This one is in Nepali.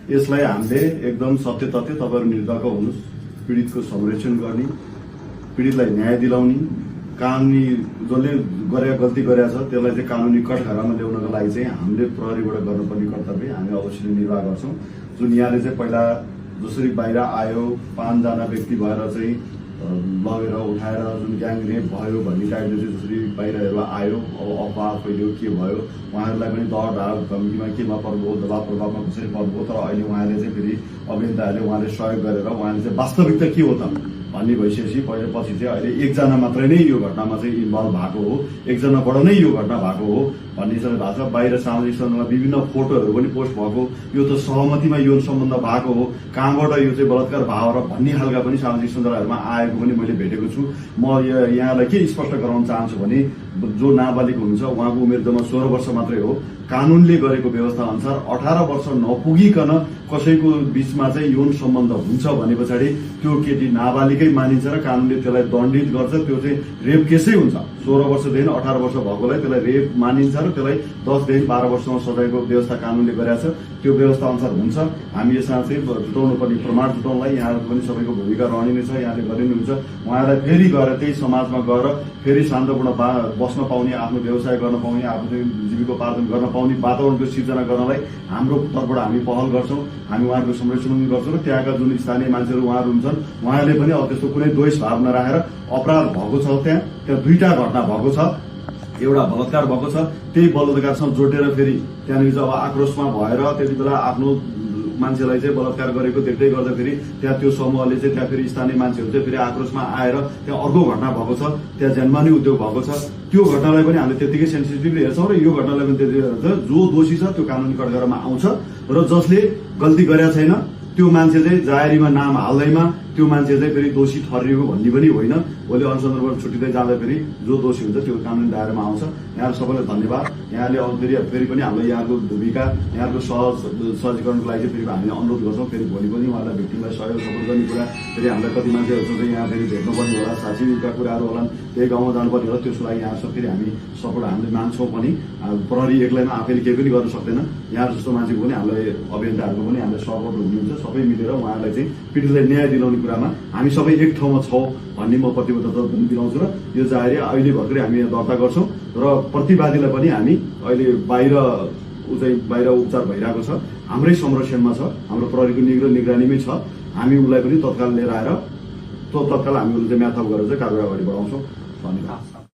यसलाई हामीले एकदम सत्य तथ्य तपाईँहरू निर्धक्क हुनुहोस्, पीडितको संरक्षण गर्ने, पीडितलाई न्याय दिलाउने, कानुनी जसले गरेका गल्ती गरेका छ त्यसलाई चाहिँ कानुनी कठघरामा ल्याउनको लागि चाहिँ हामीले प्रहरीबाट गर्नुपर्ने कर्तव्य हामी अवश्य निर्वाह गर्छौं। जुन यहाँले चाहिँ पहिला जसरी बाहिर आयो 5 जना व्यक्ति भएर चाहिँ लगेर उठाएर जुन ग्याङ रेप भयो भन्ने टाइपले चाहिँ जसरी बाहिर आयो, अब अफवाह फैल्यो के भयो, उहाँहरूलाई पनि डर ढाड धम्कीमा केमा पर्नुभयो, दबाब प्रभावमा कसरी पर्नुभयो। तर अहिले उहाँले चाहिँ फेरि अभियन्ताहरूले उहाँले सहयोग गरेर उहाँले चाहिँ वास्तविकता के हो त भन्ने भइसकेपछि पछि चाहिँ अहिले एकजना मात्रै नै यो घटनामा चाहिँ इन्भल्भ भएको हो, एकजनाबाट नै यो घटना भएको हो भन्ने चाहिँ भएको छ। बाहिर सामाजिक सञ्जालमा विभिन्न फोटोहरू पनि पोस्ट भएको, यो त सहमतिमा यौन सम्बन्ध भएको हो, कहाँबाट यो चाहिँ बलात्कार भयो र भन्ने खालका पनि सामाजिक सञ्जालहरूमा आएको पनि मैले भेटेको छु। म यहाँलाई के स्पष्ट गराउन चाहन्छु भने जो नाबालिग हुनुहुन्छ उहाँको उमेर जम्मा 16 वर्ष मात्रै हो। कानूनले गरेको व्यवस्था अनुसार 18 वर्ष नपुगिकन कसैको बीचमा चाहिँ यौन सम्बन्ध हुन्छ भने पछाडि त्यो केटी नाबालिगै मानिन्छ र कानूनले त्यसलाई दण्डित गर्छ। त्यो चाहिँ रेप केसै हुन्छ। 16 वर्षदेखि 18 वर्ष भएकोलाई त्यसलाई रेप मानिन्छ र त्यसलाई 10 देखि 12 वर्षसम्म सजायको व्यवस्था कानूनले गरेको छ। त्यो व्यवस्था अनुसार हुन्छ। हामी यसमा चाहिँ जुटाउनु पर्ने प्रमाण जुटाउनलाई यहाँहरूको पनि सबैको भूमिका रहने नै छ। यहाँले गरिनुहुन्छ। उहाँलाई फेरि गएर त्यही समाजमा गएर फेरि शान्तपूर्ण बस्न पाउने, आफ्नो व्यवसाय गर्न पाउने, आफ्नो जीविकोपार्जन गर्न पाउने वातावरणको सिर्जना गर्नलाई हाम्रो तर्फबाट हामी पहल गर्छौं। हामी उहाँहरूको संरक्षण पनि गर्छौं र त्यहाँका जुन स्थानीय मान्छेहरू उहाँहरू हुन्छन् उहाँहरूले पनि अब त्यस्तो कुनै द्वेष भाव नराखेर अपराध भएको छ, त्यहाँ 2टा घटना भएको छ, एउटा बलात्कार भएको छ, त्यही बलात्कारसँग जोडेर फेरि त्यहाँनिर चाहिँ अब आक्रोशमा भएर त्यति बेला आफ्नो मान्छेलाई चाहिँ बलात्कार गरेको देख्दै गर्दा फेरि त्यहाँ त्यो समूहले चाहिँ त्यहाँ फेरि स्थानीय मान्छेहरू चाहिँ फेरि आक्रोशमा आएर त्यहाँ अर्को घटना भएको छ, त्यहाँ जनमानी उद्योग भएको छ। त्यो घटनालाई पनि हामीले त्यतिकै सेन्सिटिभली हेर्छौं र यो घटनालाई पनि त्यतिकै हेर्छ। जो दोषी छ त्यो कानुनी कठघरामा आउँछ र जसले गल्ती गरेका छैन त्यो मान्छे चाहिँ जाहेरीमा नाम हाल्दैमा त्यो मान्छे चाहिँ फेरि दोषी ठहरिएको भन्ने पनि होइन। भोलि अनुसन्धानबाट छुट्टिँदै जाँदा फेरि जो दोषी हुन्छ त्यो कानुनी दायरामा आउँछ। यहाँहरू सबैलाई धन्यवाद। यहाँले अब फेरि पनि हामीलाई यहाँको भूमिका, यहाँको सहजीकरणको लागि चाहिँ फेरि हामीले अनुरोध गर्छौँ। फेरि भोलि पनि उहाँलाई भिक्टिमलाई सहयोग सपोर्ट गर्ने कुरा फेरि हामीलाई कति मान्छेहरू चाहिँ यहाँ फेरि भेट्नुपर्ने होला, साक्षीका कुराहरू होला, त्यही गाउँमा जानुपर्ने होला। त्यसको लागि यहाँ फेरि हामी सपोर्ट हामीले मान्छौँ पनि। प्रहरी एक्लैमा आफैले केही पनि गर्न सक्दैन। यहाँ जस्तो मान्छेको पनि हामीलाई अभियन्ताहरूको पनि हामीलाई सपोर्ट हुनुहुन्छ। सबै मिलेर उहाँहरूलाई चाहिँ पीडितलाई न्याय दिलाउने कुरामा हामी सबै एक ठाउँमा छौँ भन्ने म प्रतिबद्धता दिलाउँछु र यो जाहेरी अहिले भर्खरै हामी यहाँ दर्ता गर्छौँ र प्रतिवादीलाई पनि हामी अहिले बाहिर उपचार भइरहेको छ, हाम्रै संरक्षणमा छ, हाम्रो प्रहरीको निगरानीमै छ। हामी उसलाई पनि तत्काल लिएर आएर तत्काल हामी उसलाई चाहिँ म्याथअप गरेर चाहिँ कारवाही अगाडि बढाउँछौँ। धन्यवाद।